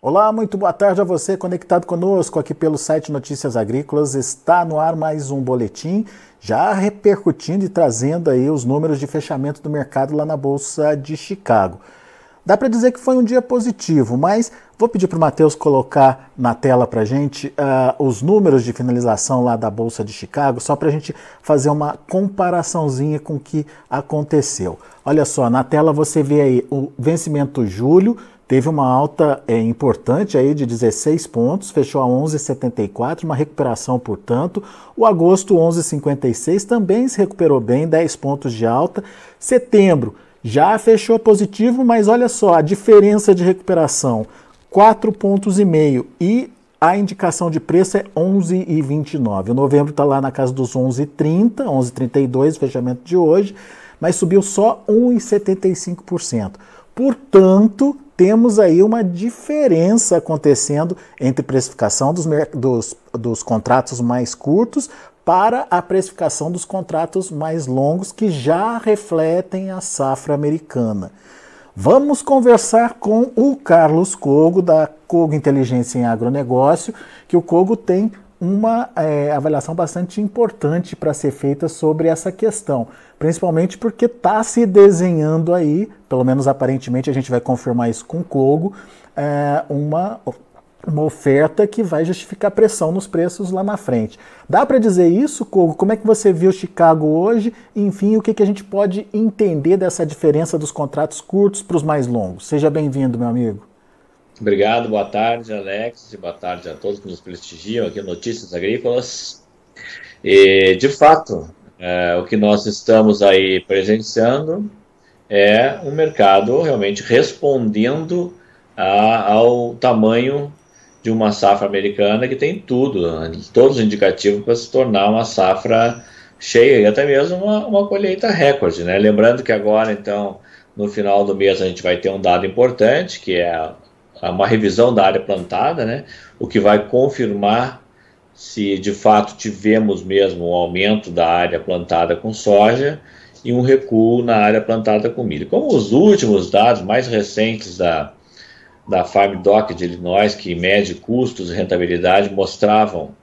Olá, muito boa tarde a você conectado conosco aqui pelo site Notícias Agrícolas. Está no ar mais um boletim, já repercutindo e trazendo aí os números de fechamento do mercado lá na Bolsa de Chicago. Dá para dizer que foi um dia positivo, mas vou pedir para o Matheus colocar na tela para a gente os números de finalização lá da Bolsa de Chicago, só para a gente fazer uma comparaçãozinha com o que aconteceu. Olha só, na tela você vê aí o vencimento julho, teve uma alta importante aí de 16 pontos, fechou a 11,74, uma recuperação, portanto. O agosto, 11,56, também se recuperou bem, 10 pontos de alta. Setembro já fechou positivo, mas olha só, a diferença de recuperação, 4,5 pontos e a indicação de preço é 11,29. O novembro está lá na casa dos 11,30, 11,32, fechamento de hoje, mas subiu só 1,75%. Portanto, temos aí uma diferença acontecendo entre precificação dos contratos mais curtos para a precificação dos contratos mais longos, que já refletem a safra americana. Vamos conversar com o Carlos Cogo, da Cogo Inteligência em Agronegócio, que o Cogo tem uma avaliação bastante importante para ser feita sobre essa questão, principalmente porque está se desenhando aí, pelo menos aparentemente a gente vai confirmar isso com o Cogo, uma oferta que vai justificar pressão nos preços lá na frente. Dá para dizer isso, Cogo? Como é que você viu Chicago hoje? Enfim, o que a gente pode entender dessa diferença dos contratos curtos para os mais longos? Seja bem-vindo, meu amigo. Obrigado, boa tarde, Alex, e boa tarde a todos que nos prestigiam aqui no Notícias Agrícolas. E, de fato, o que nós estamos aí presenciando é um mercado realmente respondendo ao tamanho de uma safra americana que tem tudo, todos os indicativos para se tornar uma safra cheia e até mesmo uma colheita recorde, né? Lembrando que agora, então, no final do mês a gente vai ter um dado importante, que é uma revisão da área plantada, né? O que vai confirmar se de fato tivemos mesmo um aumento da área plantada com soja e um recuo na área plantada com milho. Como os últimos dados mais recentes da Farm Doc de Illinois, que mede custos e rentabilidade, mostravam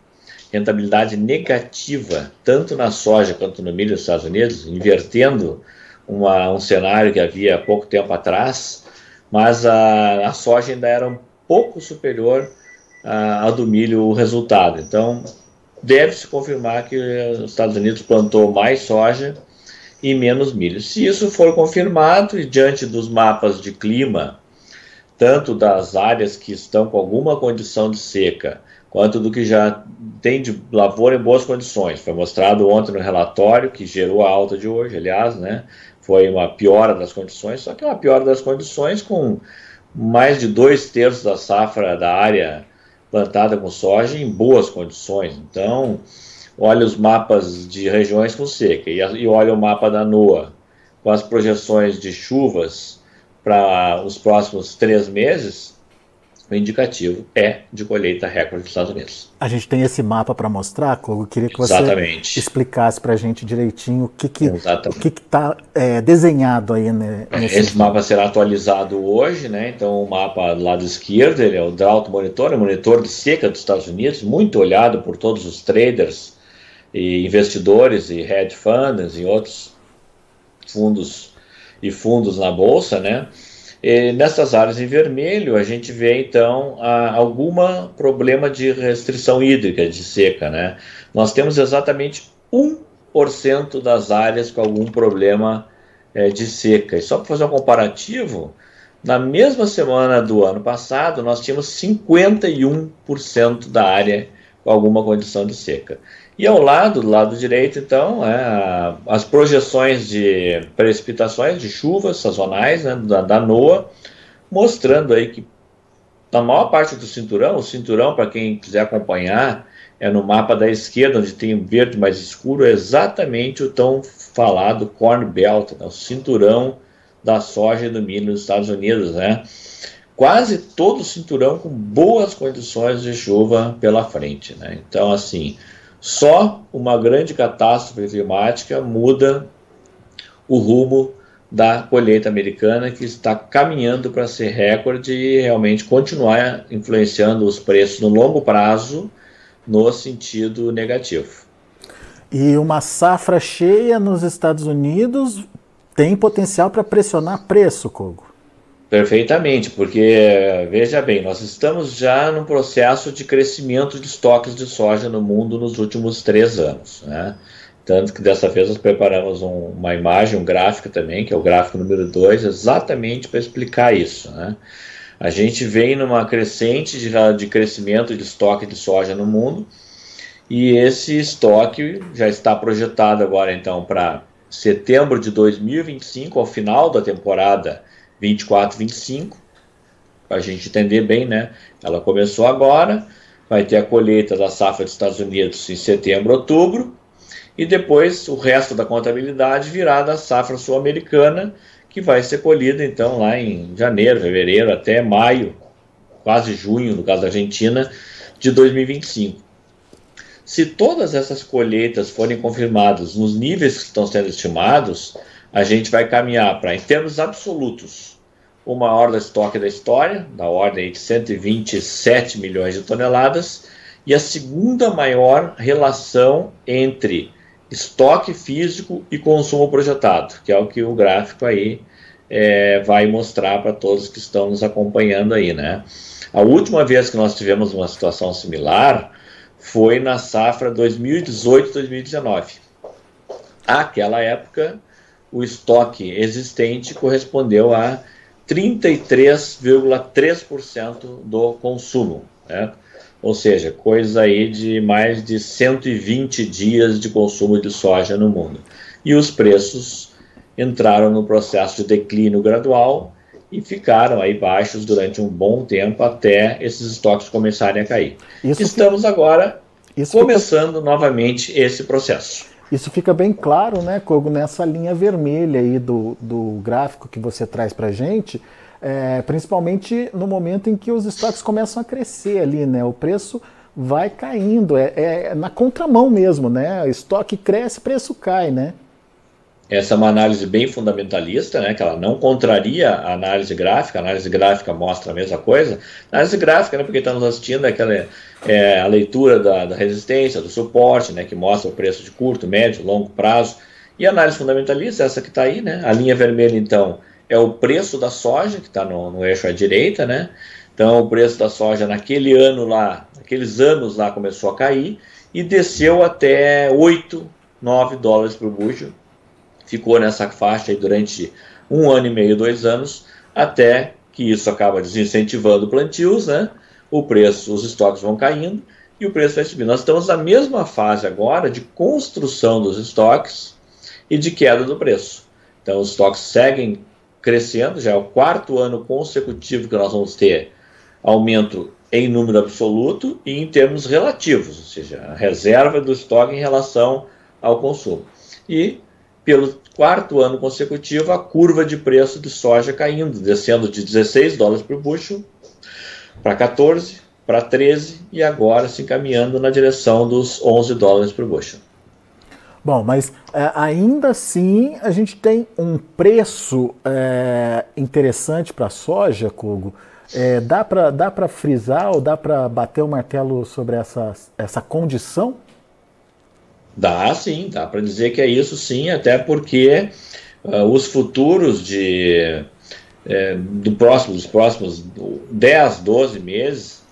rentabilidade negativa tanto na soja quanto no milho dos Estados Unidos, invertendo um cenário que havia pouco tempo atrás, mas a soja ainda era um pouco superior ao do milho o resultado. Então, deve-se confirmar que os Estados Unidos plantou mais soja e menos milho. Se isso for confirmado, e diante dos mapas de clima, tanto das áreas que estão com alguma condição de seca, quanto do que já tem de lavoura em boas condições, foi mostrado ontem no relatório, que gerou a alta de hoje, aliás, né? Foi uma piora das condições, só que é uma piora das condições com mais de 2/3 da safra da área plantada com soja em boas condições. Então, olha os mapas de regiões com seca e olha o mapa da NOAA com as projeções de chuvas para os próximos 3 meses, o indicativo é de colheita recorde dos Estados Unidos. A gente tem esse mapa para mostrar, Cogo. Queria que você explicasse para a gente direitinho o que está desenhado aí, né, Esse mapa será atualizado hoje, né? Então o mapa do lado esquerdo, ele é o Drought Monitor, o monitor de seca dos Estados Unidos, muito olhado por todos os traders e investidores e hedge funds e outros fundos na bolsa, né? E nessas áreas em vermelho, a gente vê, então, algum problema de restrição hídrica, de seca, né? Nós temos exatamente 1% das áreas com algum problema de seca. E só para fazer um comparativo, na mesma semana do ano passado, nós tínhamos 51% da área com alguma condição de seca. E do lado direito, então, as projeções de precipitações, de chuvas sazonais, né, da NOAA, mostrando aí que na maior parte do cinturão, o cinturão, para quem quiser acompanhar, é no mapa da esquerda, onde tem um verde mais escuro, é exatamente o tão falado Corn Belt, né, o cinturão da soja e do milho nos Estados Unidos, né? Quase todo o cinturão com boas condições de chuva pela frente, né? Então, assim, só uma grande catástrofe climática muda o rumo da colheita americana, que está caminhando para ser recorde e realmente continuar influenciando os preços no longo prazo no sentido negativo. E uma safra cheia nos Estados Unidos tem potencial para pressionar preço, Kogo? Perfeitamente, porque, veja bem, nós estamos já num processo de crescimento de estoques de soja no mundo nos últimos 3 anos, né? Tanto que dessa vez nós preparamos uma imagem, um gráfico também, que é o gráfico número 2, exatamente para explicar isso, né? A gente vem numa crescente de crescimento de estoque de soja no mundo, e esse estoque já está projetado agora, então, para setembro de 2025, ao final da temporada 24-25, para a gente entender bem, né? Ela começou agora, vai ter a colheita da safra dos Estados Unidos em setembro, outubro, e depois o resto da contabilidade virá da safra sul-americana, que vai ser colhida então lá em janeiro, fevereiro, até maio, quase junho, no caso da Argentina, de 2025. Se todas essas colheitas forem confirmadas nos níveis que estão sendo estimados, a gente vai caminhar para, em termos absolutos, o maior estoque da história, da ordem de 127 milhões de toneladas, e a segunda maior relação entre estoque físico e consumo projetado, que é o que o gráfico aí vai mostrar para todos que estão nos acompanhando aí, né? A última vez que nós tivemos uma situação similar foi na safra 2018-2019. Àquela época, o estoque existente correspondeu a 33,3% do consumo, né? Ou seja, coisa aí de mais de 120 dias de consumo de soja no mundo. E os preços entraram no processo de declínio gradual e ficaram aí baixos durante um bom tempo até esses estoques começarem a cair. Estamos agora começando novamente esse processo. Isso fica bem claro, né, Kogo, nessa linha vermelha aí do gráfico que você traz para a gente, principalmente no momento em que os estoques começam a crescer ali, né? O preço vai caindo, é na contramão mesmo, né? O estoque cresce, preço cai, né? Essa é uma análise bem fundamentalista, né, que ela não contraria a análise gráfica mostra a mesma coisa. A análise gráfica, né, porque estamos assistindo a leitura da resistência, do suporte, né, que mostra o preço de curto, médio, longo prazo. E a análise fundamentalista, essa que está aí, né, a linha vermelha, então, é o preço da soja, que está no eixo à direita, né? Então, o preço da soja naquele ano lá, naqueles anos lá, começou a cair e desceu até 8, 9 dólares por bushel. Ficou nessa faixa aí durante 1 ano e meio, 2 anos, até que isso acaba desincentivando plantios, né? O preço, os estoques vão caindo e o preço vai subindo. Nós estamos na mesma fase agora de construção dos estoques e de queda do preço. Então, os estoques seguem crescendo, já é o 4º ano consecutivo que nós vamos ter aumento em número absoluto e em termos relativos, ou seja, a reserva do estoque em relação ao consumo. E pelo 4º ano consecutivo, a curva de preço de soja caindo, descendo de 16 dólares por bushel para 14, para 13 e agora se encaminhando na direção dos 11 dólares por bushel. Bom, mas ainda assim a gente tem um preço interessante para a soja, Kogo. Dá para frisar ou dá para bater o martelo sobre essa condição? Dá sim, dá para dizer que é isso sim, até porque os futuros dos próximos 10, 12 meses,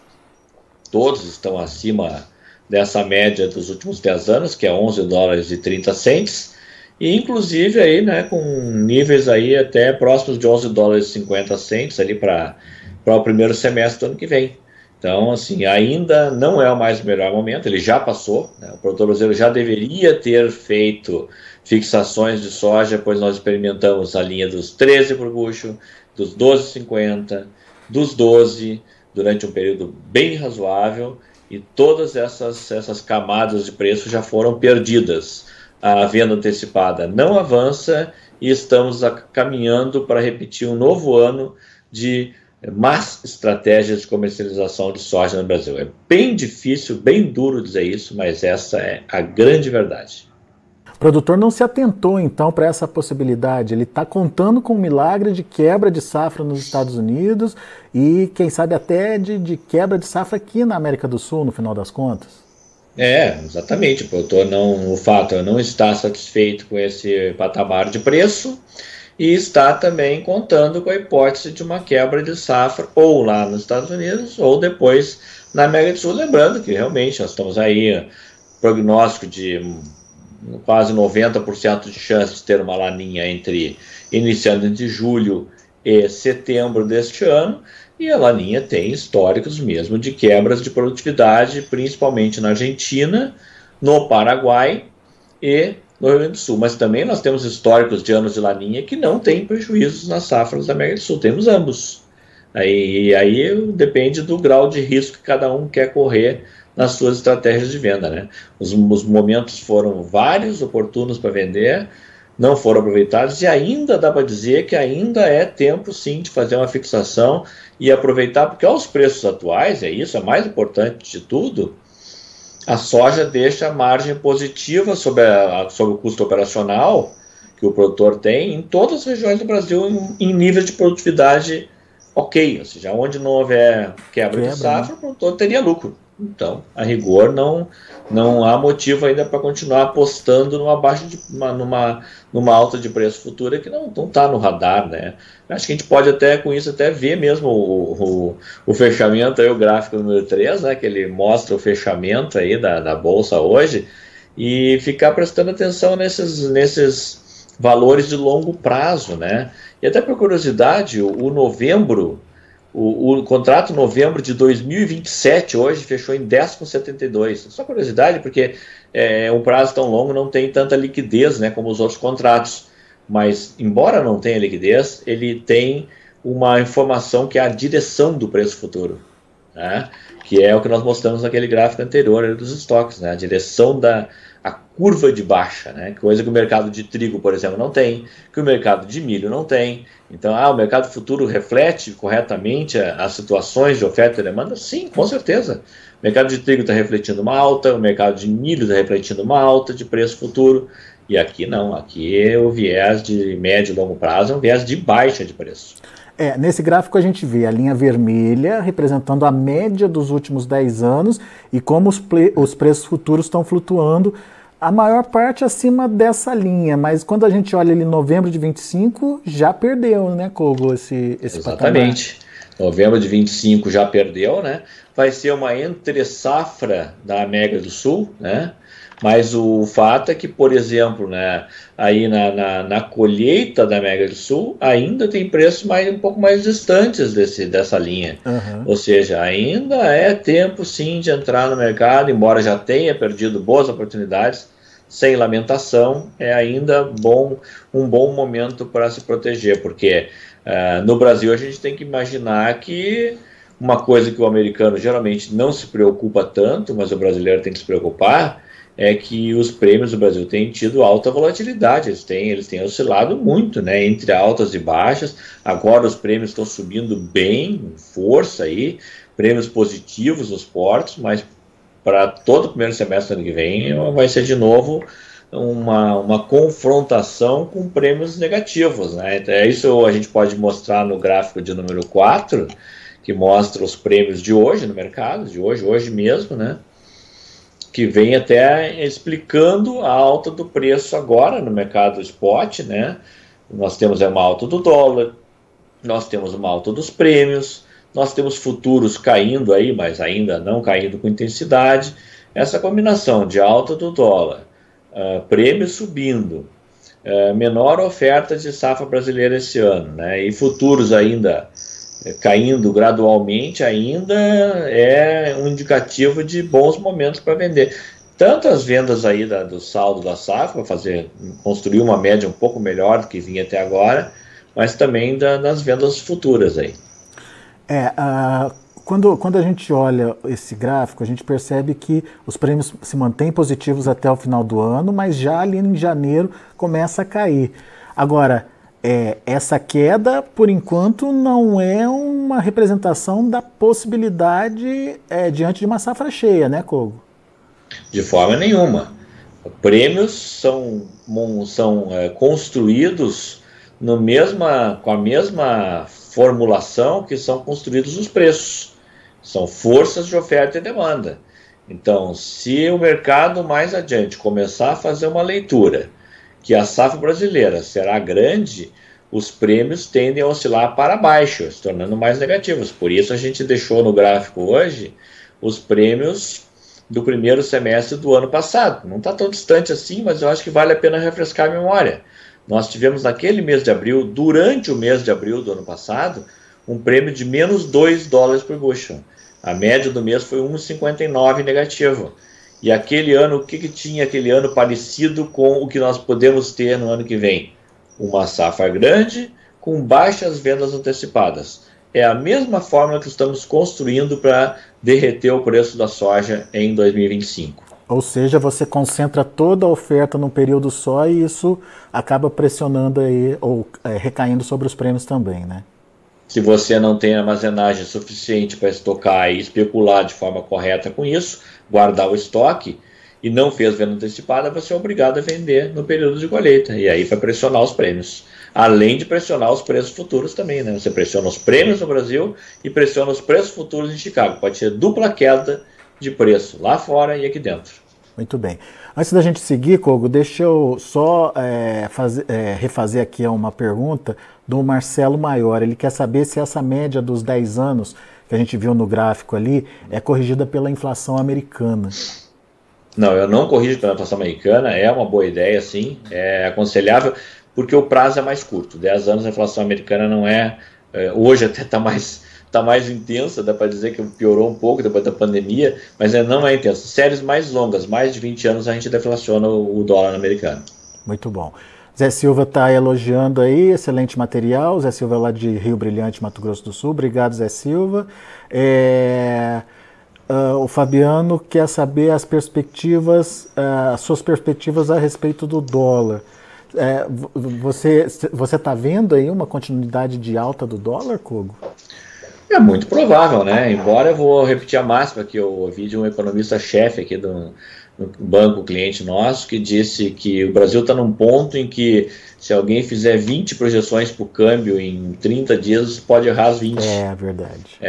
todos estão acima dessa média dos últimos 10 anos, que é 11 dólares e 30 cents, e inclusive aí, né, com níveis aí até próximos de 11 dólares e 50 cents ali para o primeiro semestre do ano que vem. Então, assim, ainda não é o melhor momento, ele já passou, né? O produtor brasileiro já deveria ter feito fixações de soja, pois nós experimentamos a linha dos 13 por bushel, dos 12,50, dos 12, durante um período bem razoável, e todas essas camadas de preço já foram perdidas. A venda antecipada não avança e estamos caminhando para repetir um novo ano de más estratégias de comercialização de soja no Brasil. É bem difícil, bem duro dizer isso, mas essa é a grande verdade. O produtor não se atentou, então, para essa possibilidade. Ele está contando com um milagre de quebra de safra nos Estados Unidos e, quem sabe, até de quebra de safra aqui na América do Sul, no final das contas. Exatamente. O produtor o fato não está satisfeito com esse patamar de preço e está também contando com a hipótese de uma quebra de safra ou lá nos Estados Unidos ou depois na América do Sul. Lembrando que realmente nós estamos aí prognóstico de quase 90% de chance de ter uma laninha iniciando entre julho e setembro deste ano, e a laninha tem históricos mesmo de quebras de produtividade, principalmente na Argentina, no Paraguai e no Rio Grande do Sul. Mas também nós temos históricos de anos de laninha que não tem prejuízos nas safras da América do Sul, temos ambos. Aí depende do grau de risco que cada um quer correr nas suas estratégias de venda, né? Os momentos foram vários, oportunos para vender, não foram aproveitados, e ainda dá para dizer que ainda é tempo sim de fazer uma fixação e aproveitar, porque aos preços atuais, é mais importante de tudo, a soja deixa margem positiva sobre o custo operacional que o produtor tem em todas as regiões do Brasil em nível de produtividade ok, ou seja, onde não houver quebra de safra, o produtor teria lucro. Então, a rigor, não há motivo ainda para continuar apostando numa alta de preço futura que não está no radar, né? Acho que a gente pode até, com isso, até ver mesmo o fechamento, aí, o gráfico número 3, né, que ele mostra o fechamento aí da Bolsa hoje, e ficar prestando atenção nesses valores de longo prazo, né? E até por curiosidade, o contrato novembro de 2027 hoje fechou em 10,72. Só curiosidade, porque um prazo tão longo não tem tanta liquidez, né, como os outros contratos. Mas, embora não tenha liquidez, ele tem uma informação que é a direção do preço futuro, né, que é o que nós mostramos naquele gráfico anterior dos estoques, né, a direção a curva de baixa, né? Coisa que o mercado de trigo, por exemplo, não tem, que o mercado de milho não tem. Então, o mercado futuro reflete corretamente as situações de oferta e demanda? Sim, com certeza. O mercado de trigo está refletindo uma alta, o mercado de milho está refletindo uma alta de preço futuro, e aqui não, aqui o viés de médio e longo prazo é um viés de baixa de preço. Nesse gráfico a gente vê a linha vermelha representando a média dos últimos 10 anos e como os preços futuros estão flutuando, a maior parte acima dessa linha, mas quando a gente olha ali em novembro de 25, já perdeu, né, Kogo, esse Exatamente. Patamar. Novembro de 25 já perdeu, né? Vai ser uma entre-safra da América do Sul, né? Mas o fato é que, por exemplo, né, aí na colheita da América do Sul, ainda tem preços um pouco mais distantes dessa linha. Uhum. Ou seja, ainda é tempo sim de entrar no mercado, embora já tenha perdido boas oportunidades, sem lamentação, é ainda um bom momento para se proteger, porque no Brasil a gente tem que imaginar que uma coisa que o americano geralmente não se preocupa tanto, mas o brasileiro tem que se preocupar, é que os prêmios do Brasil têm tido alta volatilidade, eles têm oscilado muito, né, entre altas e baixas. Agora os prêmios estão subindo bem, com força aí, prêmios positivos nos portos, mas para todo o primeiro semestre do ano que vem vai ser de novo uma confrontação com prêmios negativos, né? Então, isso a gente pode mostrar no gráfico de número 4, que mostra os prêmios de hoje no mercado, de hoje mesmo, né? Que vem até explicando a alta do preço agora no mercado spot, né? Nós temos uma alta do dólar, nós temos uma alta dos prêmios, nós temos futuros caindo aí, mas ainda não caindo com intensidade. Essa combinação de alta do dólar, prêmio subindo, menor oferta de safra brasileira esse ano, né? E futuros ainda caindo gradualmente, ainda é um indicativo de bons momentos para vender. Tanto as vendas aí do saldo da safra, para construir uma média um pouco melhor do que vinha até agora, mas também das vendas futuras aí. Quando a gente olha esse gráfico, a gente percebe que os prêmios se mantêm positivos até o final do ano, mas já ali em janeiro começa a cair. Agora, essa queda, por enquanto, não é uma representação da possibilidade diante de uma safra cheia, né, Kogo? De forma nenhuma. Prêmios são construídos com a mesma formulação que são construídos os preços. São forças de oferta e demanda. Então, se o mercado mais adiante começar a fazer uma leitura que a safra brasileira será grande, os prêmios tendem a oscilar para baixo, se tornando mais negativos. Por isso a gente deixou no gráfico hoje os prêmios do primeiro semestre do ano passado. Não está tão distante assim, mas eu acho que vale a pena refrescar a memória. Nós tivemos naquele mês de abril, durante o mês de abril do ano passado, um prêmio de menos 2 dólares por bushel. A média do mês foi 1,59 negativo. E aquele ano, o que tinha aquele ano parecido com o que nós podemos ter no ano que vem? Uma safra grande com baixas vendas antecipadas. É a mesma fórmula que estamos construindo para derreter o preço da soja em 2025. Ou seja, você concentra toda a oferta num período só e isso acaba pressionando aí, ou recaindo sobre os prêmios também, né? Se você não tem armazenagem suficiente para estocar e especular de forma correta com isso, guardar o estoque e não fez venda antecipada, você é obrigado a vender no período de colheita. E aí vai pressionar os prêmios. Além de pressionar os preços futuros também, né? Você pressiona os prêmios no Brasil e pressiona os preços futuros em Chicago. Pode ser dupla queda de preço lá fora e aqui dentro. Muito bem. Antes da gente seguir, Kogo, deixa eu só refazer aqui uma pergunta do Marcelo Maior. Ele quer saber se essa média dos 10 anos que a gente viu no gráfico ali é corrigida pela inflação americana. Não, eu não corrijo pela inflação americana, é uma boa ideia, sim, é aconselhável, porque o prazo é mais curto. 10 anos a inflação americana não hoje até está mais intensa, dá para dizer que piorou um pouco depois da pandemia, mas não é intensa. Séries mais longas, mais de 20 anos, a gente deflaciona o dólar americano. Muito bom. Zé Silva está elogiando aí, excelente material. Zé Silva é lá de Rio Brilhante, Mato Grosso do Sul. Obrigado, Zé Silva. O Fabiano quer saber as suas perspectivas a respeito do dólar. Você está vendo aí uma continuidade de alta do dólar, Kogo? É muito provável, né? Embora eu vou repetir a máxima que eu ouvi de um economista-chefe aqui do banco cliente nosso, que disse que o Brasil está num ponto em que se alguém fizer 20 projeções para o câmbio em 30 dias, pode errar as 20. É verdade.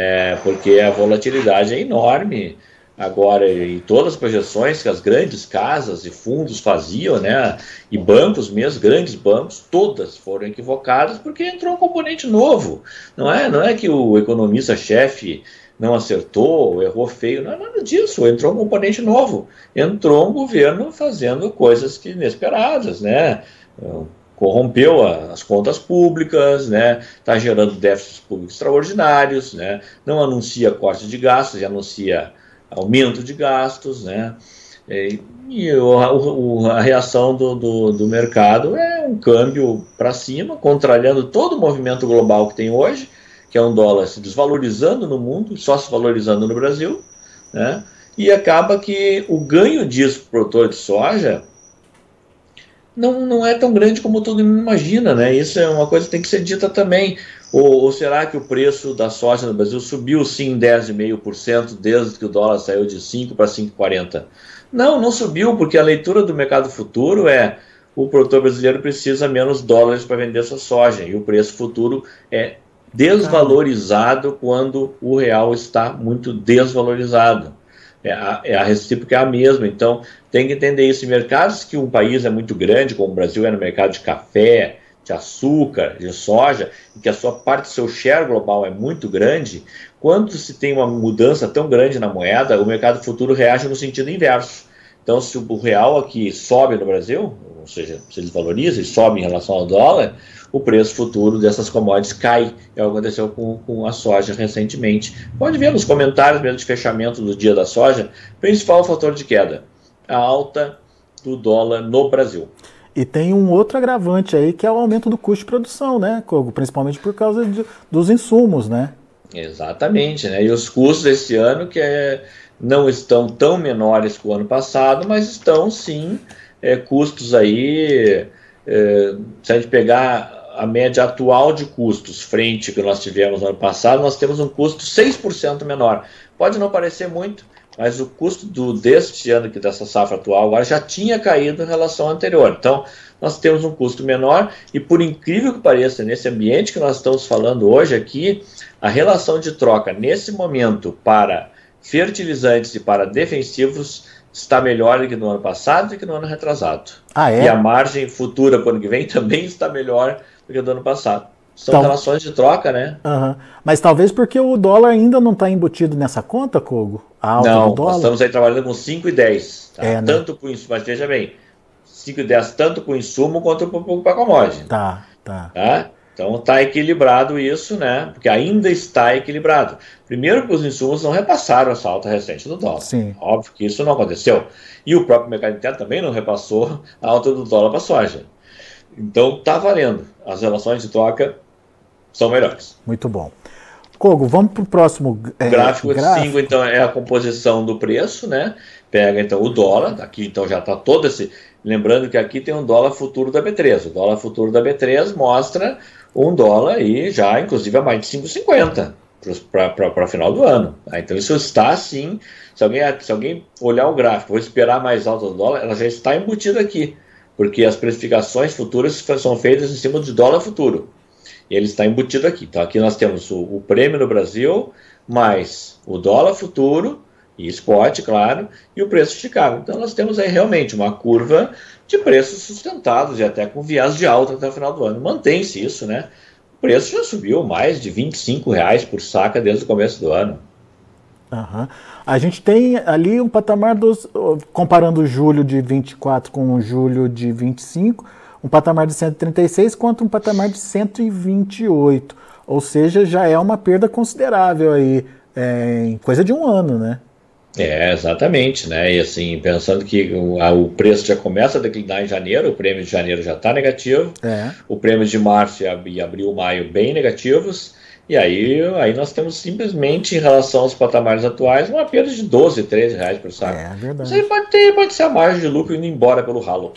Porque a volatilidade é enorme. Agora, e todas as projeções que as grandes casas e fundos faziam, né, e bancos mesmo, grandes bancos, todas foram equivocadas porque entrou um componente novo. Não é que o economista-chefe não acertou, errou feio, não é nada disso, entrou um componente novo. Entrou um governo fazendo coisas inesperadas, né? Corrompeu as contas públicas, né? Está gerando déficits públicos extraordinários, né? Não anuncia corte de gastos e anuncia aumento de gastos, né? E a reação do mercado é um câmbio para cima, contrariando todo o movimento global que tem hoje, que é um dólar se desvalorizando no mundo, só se valorizando no Brasil, né? E acaba que o ganho disso para o produtor de soja não é tão grande como todo mundo imagina, né? Isso é uma coisa que tem que ser dita também. Ou será que o preço da soja no Brasil subiu sim 10,5% desde que o dólar saiu de 5 para 5,40? Não subiu, porque a leitura do mercado futuro o produtor brasileiro precisa menos dólares para vender sua soja, e o preço futuro é desvalorizado quando o real está muito desvalorizado. A recíproca é a mesma, então tem que entender isso. Em mercados que um país é muito grande, como o Brasil é no mercado de café, de açúcar, de soja, e que a sua parte, seu share global é muito grande, quando se tem uma mudança tão grande na moeda, o mercado futuro reage no sentido inverso. Então, se o real aqui sobe no Brasil, ou seja, se desvaloriza e sobe em relação ao dólar, o preço futuro dessas commodities cai. É o que aconteceu com a soja recentemente. Pode ver nos comentários mesmo de fechamento do dia da soja, principal fator de queda, a alta do dólar no Brasil. E tem um outro agravante aí, que é o aumento do custo de produção, né, Kogo? Principalmente por causa dos insumos, né? Exatamente, né? E os custos esse ano não estão tão menores que o ano passado, mas estão sim custos aí, se a gente pegar a média atual de custos frente ao que nós tivemos no ano passado, nós temos um custo 6% menor. Pode não parecer muito, mas o custo deste ano, dessa safra atual, agora já tinha caído em relação ao anterior. Então, nós temos um custo menor e, por incrível que pareça, nesse ambiente que nós estamos falando hoje aqui, a relação de troca nesse momento para fertilizantes e para defensivos está melhor do que no ano passado e que no ano retrasado. E a margem futura para o ano que vem também está melhor do que no ano passado. São relações de troca, né? Mas talvez porque o dólar ainda não está embutido nessa conta, Kogo? A alta do dólar? Nós estamos aí trabalhando com 5,10. Tá? Tanto por insumo, mas veja bem, 5,10 tanto para o insumo quanto para a commodity. Tá. Então está equilibrado isso, né? Porque ainda está equilibrado. Primeiro que os insumos não repassaram essa alta recente do dólar. Sim. Óbvio que isso não aconteceu. E o próprio mercado interno também não repassou a alta do dólar para a soja. Então está valendo. As relações de troca são melhores. Muito bom. Kogo, vamos para o próximo gráfico. 5, então, é a composição do preço, né? Pega, então, o dólar. Aqui, então, já está todo esse... Lembrando que aqui tem um dólar futuro da B3. O dólar futuro da B3 mostra um dólar aí já, inclusive, a mais de 5,50 para final do ano. Tá? Então, isso está, sim... Se alguém olhar o gráfico, vou esperar mais alta do dólar, ela já está embutida aqui. Porque as precificações futuras são feitas em cima de dólar futuro. E ele está embutido aqui. Então, aqui nós temos o prêmio no Brasil, mais o dólar futuro, e spot, claro, e o preço de Chicago. Então, nós temos aí realmente uma curva de preços sustentados e até com viés de alta até o final do ano. Mantém-se isso, né? O preço já subiu mais de R$25 por saca desde o começo do ano. A gente tem ali um patamar comparando julho de 24 com julho de 25, um patamar de 136 contra um patamar de 128, ou seja, já é uma perda considerável aí, em coisa de um ano, né? Exatamente, né? E assim, pensando que o preço já começa a declinar em janeiro, o prêmio de janeiro já está negativo, o prêmio de março e abril, maio bem negativos, e aí nós temos simplesmente, em relação aos patamares atuais, uma perda de R$12, R$13 por saco. É verdade. Isso aí pode ser a margem de lucro indo embora pelo ralo.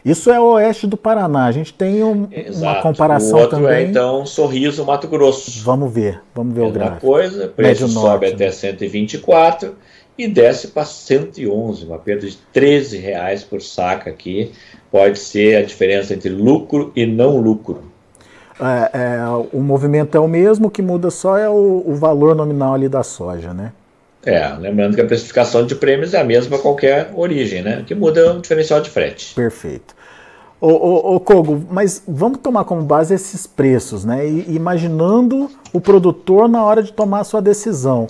Isso é o oeste do Paraná. A gente tem uma comparação o outro também. Então, Sorriso, Mato Grosso. Vamos ver o gráfico. Coisa, preço sobe até 124 e desce para 111, uma perda de R$13 por saca aqui. Pode ser a diferença entre lucro e não lucro. O movimento é o mesmo, o que muda só é o valor nominal ali da soja, né? Lembrando que a precificação de prêmios é a mesma a qualquer origem, né? O que muda é o diferencial de frete. Perfeito. Kogo, mas vamos tomar como base esses preços, né? E imaginando o produtor na hora de tomar a sua decisão.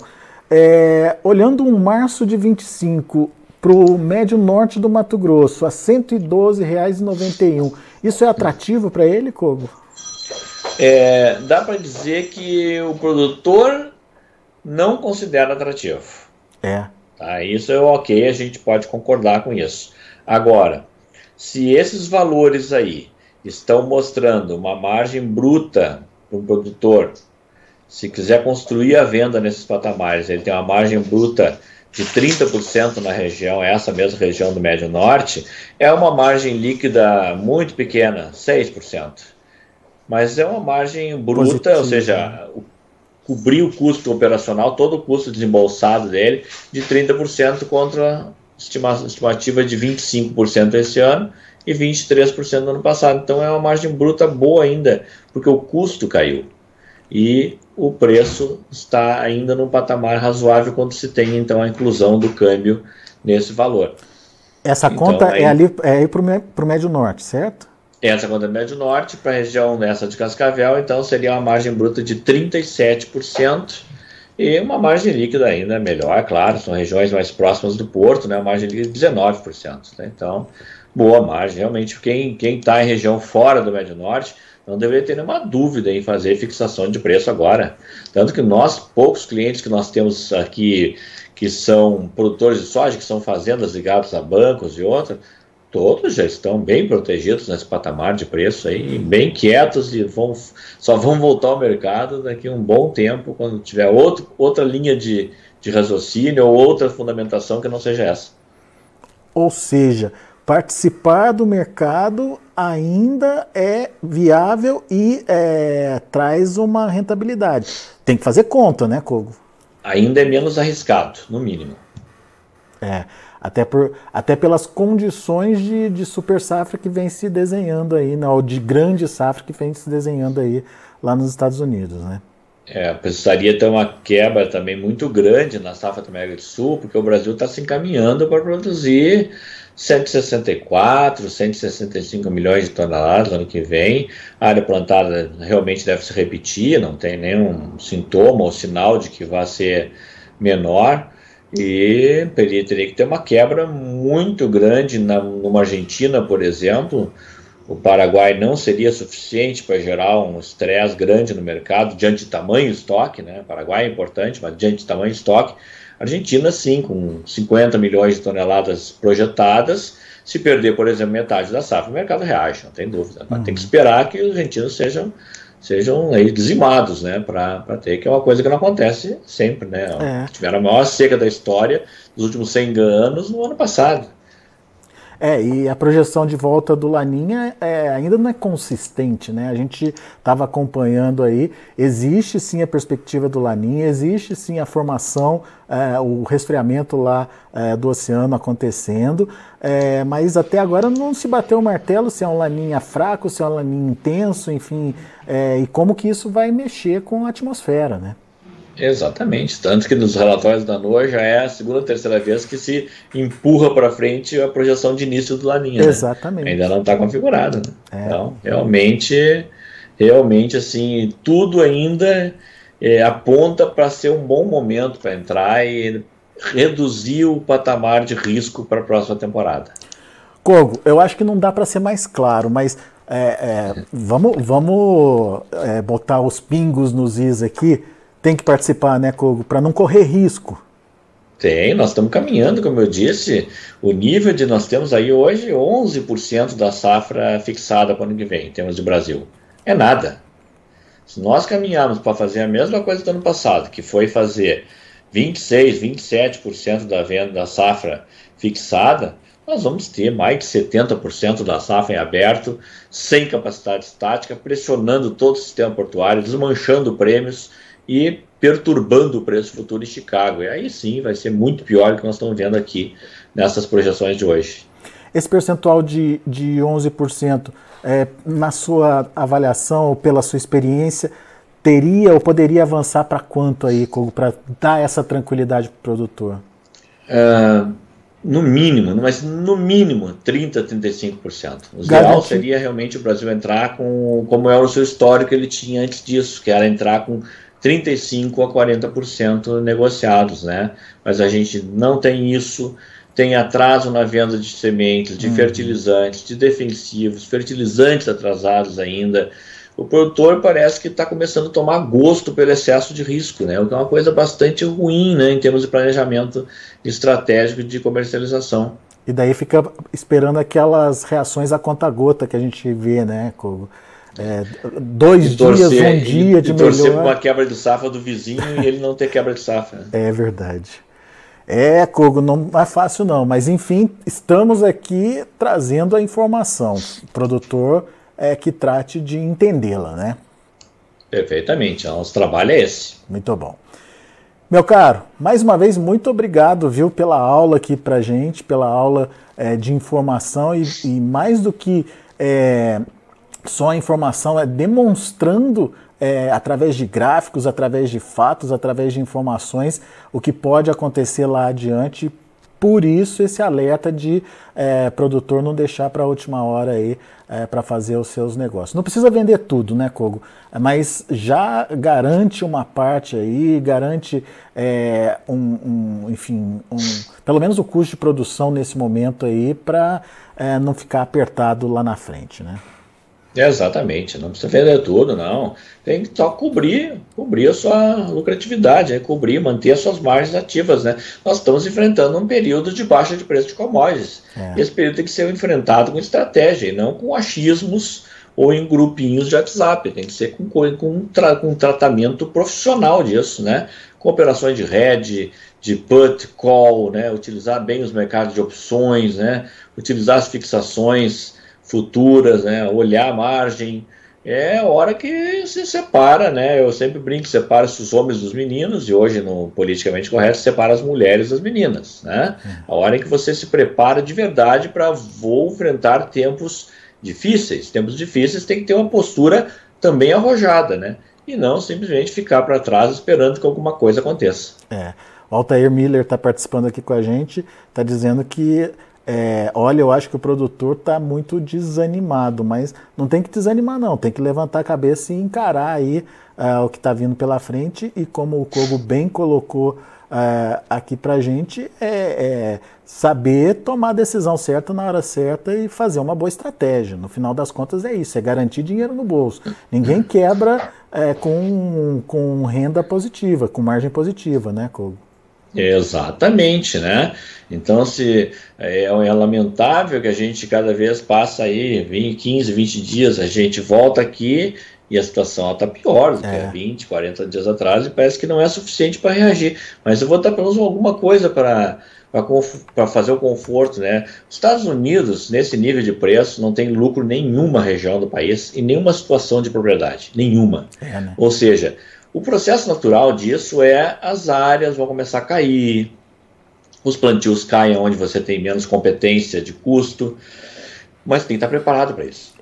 Olhando um março de 25 para o médio norte do Mato Grosso, a R$ 112,91, isso é atrativo para ele, Kogo? Dá para dizer que o produtor não considera atrativo. Tá? Isso é ok, a gente pode concordar com isso. Agora, se esses valores aí estão mostrando uma margem bruta para o produtor, se quiser construir a venda nesses patamares, ele tem uma margem bruta de 30% na região, essa mesma região do Médio Norte, é uma margem líquida muito pequena, 6%. Mas é uma margem bruta, positiva, ou seja, cobrir o custo operacional, todo o custo desembolsado dele, de 30% contra estimativa de 25% esse ano e 23% no ano passado. Então é uma margem bruta boa ainda, porque o custo caiu. E o preço está ainda num patamar razoável quando se tem, então, a inclusão do câmbio nesse valor. Essa conta é aí para o Médio Norte, certo? Essa conta é Médio Norte, para a região dessa de Cascavel, então seria uma margem bruta de 37% e uma margem líquida ainda melhor, claro, são regiões mais próximas do porto, né, uma margem líquida de 19%. Né, então, boa margem. Realmente, quem está em região fora do Médio Norte não deveria ter nenhuma dúvida em fazer fixação de preço agora. Tanto que poucos clientes que nós temos aqui, que são produtores de soja, que são fazendas ligadas a bancos e outros, todos já estão bem protegidos nesse patamar de preço aí, bem quietos e só vão voltar ao mercado daqui a um bom tempo, quando tiver outra linha de raciocínio ou outra fundamentação que não seja essa. Ou seja, participar do mercado ainda é viável e traz uma rentabilidade. Tem que fazer conta, né, Kogo? Ainda é menos arriscado, no mínimo. É, até pelas condições de super safra que vem se desenhando aí, né, ou de grande safra que vem se desenhando aí lá nos Estados Unidos, né? Precisaria ter uma quebra também muito grande na safra da América do Sul, porque o Brasil está se encaminhando para produzir 164, 165 milhões de toneladas no ano que vem. A área plantada realmente deve se repetir, não tem nenhum sintoma ou sinal de que vai ser menor. E teria que ter uma quebra muito grande numa Argentina, por exemplo. O Paraguai não seria suficiente para gerar um estresse grande no mercado diante de tamanho estoque, né? O Paraguai é importante, mas diante de tamanho estoque. Argentina, sim, com 50 milhões de toneladas projetadas, se perder, por exemplo, metade da safra, o mercado reage, não tem dúvida. Mas tem que esperar que os argentinos sejam aí dizimados, né, para ter, que é uma coisa que não acontece sempre, né? Tiveram a maior seca da história dos últimos 100 anos no ano passado. E a projeção de volta do Laninha ainda não é consistente, né? A gente estava acompanhando aí, existe sim a perspectiva do Laninha, existe sim a formação, o resfriamento lá do oceano acontecendo, mas até agora não se bateu o martelo se é um Laninha fraco, se é um Laninha intenso, enfim, e como que isso vai mexer com a atmosfera, né? Exatamente, tanto que nos relatórios da NOAA já é a segunda ou terceira vez que se empurra para frente a projeção de início do Laninha. Exatamente. Né? Ainda não está configurada. Né? Então, realmente, assim, tudo ainda aponta para ser um bom momento para entrar e reduzir o patamar de risco para a próxima temporada. Kogo, eu acho que não dá para ser mais claro, mas vamos botar os pingos nos is aqui. Tem que participar, né, Kogo, para não correr risco. Nós estamos caminhando, como eu disse, o nível nós temos aí hoje 11% da safra fixada para o ano que vem, em termos de Brasil. É nada. Se nós caminharmos para fazer a mesma coisa do ano passado, que foi fazer 26, 27% da venda da safra fixada, nós vamos ter mais de 70% da safra em aberto, sem capacidade estática, pressionando todo o sistema portuário, desmanchando prêmios e perturbando o preço futuro em Chicago. E aí sim vai ser muito pior do que nós estamos vendo aqui nessas projeções de hoje. Esse percentual de 11%, na sua avaliação ou pela sua experiência, teria ou poderia avançar para quanto aí, para dar essa tranquilidade para o produtor? No mínimo 30% a 35%. O ideal seria realmente o Brasil entrar como era o seu histórico que ele tinha antes disso, que era entrar com 35% a 40% negociados, né? Mas a gente não tem isso, tem atraso na venda de sementes, de fertilizantes, de defensivos, fertilizantes atrasados ainda. O produtor parece que está começando a tomar gosto pelo excesso de risco, né? O que é uma coisa bastante ruim, né, em termos de planejamento estratégico de comercialização. E daí fica esperando aquelas reações a conta-gota que a gente vê, né, Kogo? 2 dias, um dia de melhor. Torcer por uma quebra de safra do vizinho e ele não ter quebra de safra. É verdade. Kogo, não é fácil não, mas enfim, estamos aqui trazendo a informação. O produtor que trate de entendê-la, né? Perfeitamente, o nosso trabalho é esse. Muito bom. Meu caro, mais uma vez, muito obrigado, viu, pela aula aqui pra gente, pela aula de informação e mais do que só a informação, demonstrando através de gráficos, através de fatos, através de informações, o que pode acontecer lá adiante. Por isso esse alerta de produtor não deixar para a última hora aí para fazer os seus negócios. Não precisa vender tudo, né, Kogo? Mas já garante uma parte aí, garante pelo menos o custo de produção nesse momento aí para não ficar apertado lá na frente, né? Exatamente, não precisa vender tudo, não. Tem que só cobrir a sua lucratividade, manter as suas margens ativas, né? Nós estamos enfrentando um período de baixa de preço de commodities. E esse período tem que ser enfrentado com estratégia e não com achismos ou em grupinhos de WhatsApp. Tem que ser com um tratamento profissional disso, né? Com operações de hedge, de put, call, né? Utilizar bem os mercados de opções, né? Utilizar as fixações futuras, né? Olhar a margem, é a hora que se separa, né? Eu sempre brinco, separa-se os homens dos meninos, e hoje, no politicamente correto, separa as mulheres das meninas, né? A hora em que você se prepara de verdade para vou enfrentar tempos difíceis. Tempos difíceis tem que ter uma postura também arrojada, né? E não simplesmente ficar para trás esperando que alguma coisa aconteça. O Altair Miller está participando aqui com a gente, está dizendo que olha, eu acho que o produtor está muito desanimado, mas não tem que desanimar não, tem que levantar a cabeça e encarar aí o que está vindo pela frente, e como o Kogo bem colocou aqui para a gente, saber tomar a decisão certa na hora certa e fazer uma boa estratégia. No final das contas é isso, é garantir dinheiro no bolso. Ninguém quebra com renda positiva, com margem positiva, né, Kogo? Exatamente, né? Então, se é lamentável que a gente cada vez passa aí 20, 15, 20 dias, a gente volta aqui e a situação está pior do que há 20, 40 dias atrás, e parece que não é suficiente para reagir. Mas eu vou dar pelo menos alguma coisa para fazer o conforto, né? Os Estados Unidos, nesse nível de preço, não tem lucro em nenhuma região do país e nenhuma situação de propriedade, nenhuma. Né? Ou seja, o processo natural disso é as áreas vão começar a cair, os plantios caem onde você tem menos competência de custo, mas tem que estar preparado para isso.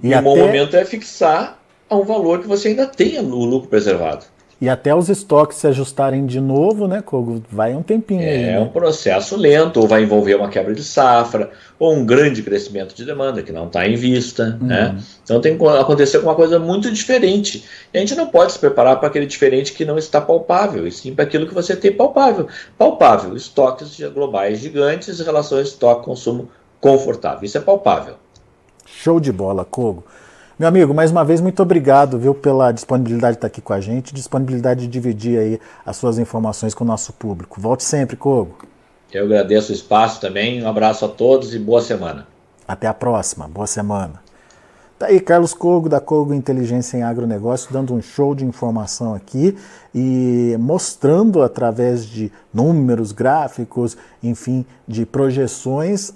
E o bom momento é fixar a um valor que você ainda tenha o lucro preservado. E até os estoques se ajustarem de novo, né, Kogo? Vai um tempinho aí. É um processo lento, ou vai envolver uma quebra de safra, ou um grande crescimento de demanda que não está em vista, né? Então tem que acontecer uma coisa muito diferente. E a gente não pode se preparar para aquele diferente que não está palpável, e sim para aquilo que você tem palpável. Palpável, estoques globais gigantes, relações estoque-consumo confortável. Isso é palpável. Show de bola, Kogo. Meu amigo, mais uma vez, muito obrigado, viu, pela disponibilidade de estar aqui com a gente, disponibilidade de dividir aí as suas informações com o nosso público. Volte sempre, Kogo. Eu agradeço o espaço também, um abraço a todos e boa semana. Até a próxima, boa semana. Tá aí Carlos Kogo, da Kogo Inteligência em Agronegócio, dando um show de informação aqui e mostrando através de números, gráficos, enfim, de projeções,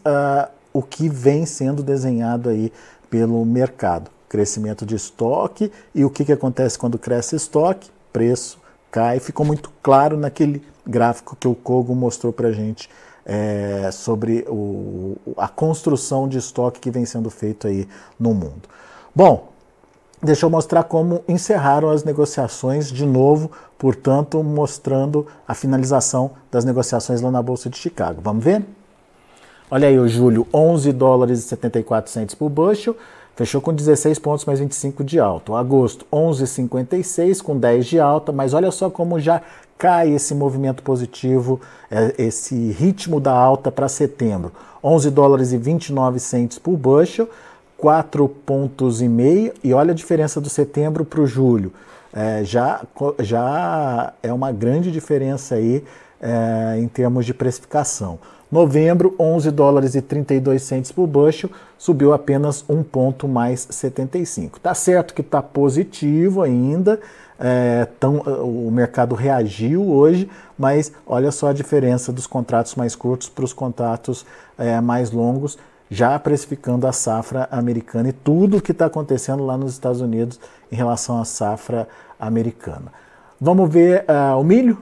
o que vem sendo desenhado aí pelo mercado. Crescimento de estoque, e o que acontece quando cresce estoque? Preço cai. Ficou muito claro naquele gráfico que o Kogo mostrou para a gente sobre a construção de estoque que vem sendo feito aí no mundo. Bom, deixa eu mostrar como encerraram as negociações de novo, portanto, mostrando a finalização das negociações lá na Bolsa de Chicago. Vamos ver? Olha aí o julho, 11 dólares e 74 centes por bushel, fechou com 16 pontos mais 25 de alta. O agosto, 11,56 com 10 de alta, mas olha só como já cai esse movimento positivo, esse ritmo da alta para setembro. 11 dólares e 29 centes por bushel, 4 pontos e meio, e olha a diferença do setembro para o julho. Já é uma grande diferença aí em termos de precificação. Novembro, 11 dólares e 32 centes por bushel, subiu apenas 1 ponto mais 75. Tá certo que está positivo ainda, o mercado reagiu hoje, mas olha só a diferença dos contratos mais curtos para os contratos mais longos, já precificando a safra americana e tudo o que está acontecendo lá nos Estados Unidos em relação à safra americana. Vamos ver o milho?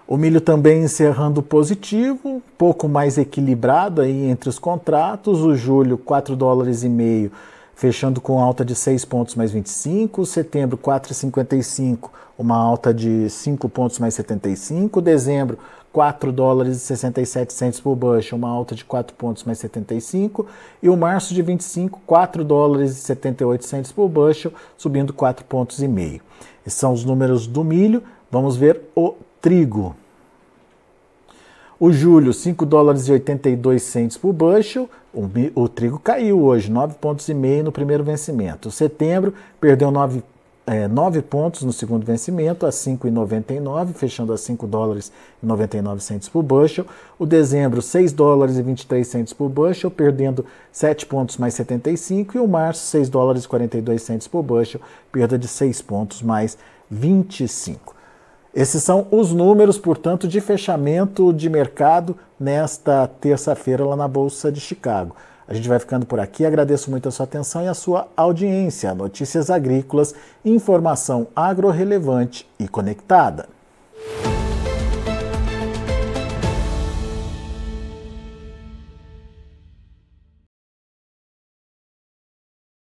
O milho também encerrando positivo, um pouco mais equilibrado aí entre os contratos. O julho, 4 dólares e meio, fechando com alta de 6 pontos mais 25. Setembro, 4,55, uma alta de 5 pontos mais 75. Dezembro, 4 dólares e 67 centes por bushel, uma alta de 4 pontos mais 75. E o março de 25, 4 dólares e 78 centes por bushel, subindo 4 pontos e meio. Esses são os números do milho. Vamos ver o trigo. O julho, 5 dólares e 82 centes por bushel, o trigo caiu hoje, 9 pontos e meio no primeiro vencimento. O setembro perdeu 9 pontos no segundo vencimento, a 5,99, fechando a 5 dólares e 99 centes por bushel. O dezembro, 6 dólares e 23 centes por bushel, perdendo 7 pontos mais 75. E o março, 6 dólares e 42 centes por bushel, perda de 6 pontos mais 25. Esses são os números, portanto, de fechamento de mercado nesta terça-feira lá na Bolsa de Chicago. A gente vai ficando por aqui, agradeço muito a sua atenção e a sua audiência. Notícias Agrícolas, informação agro-relevante e conectada.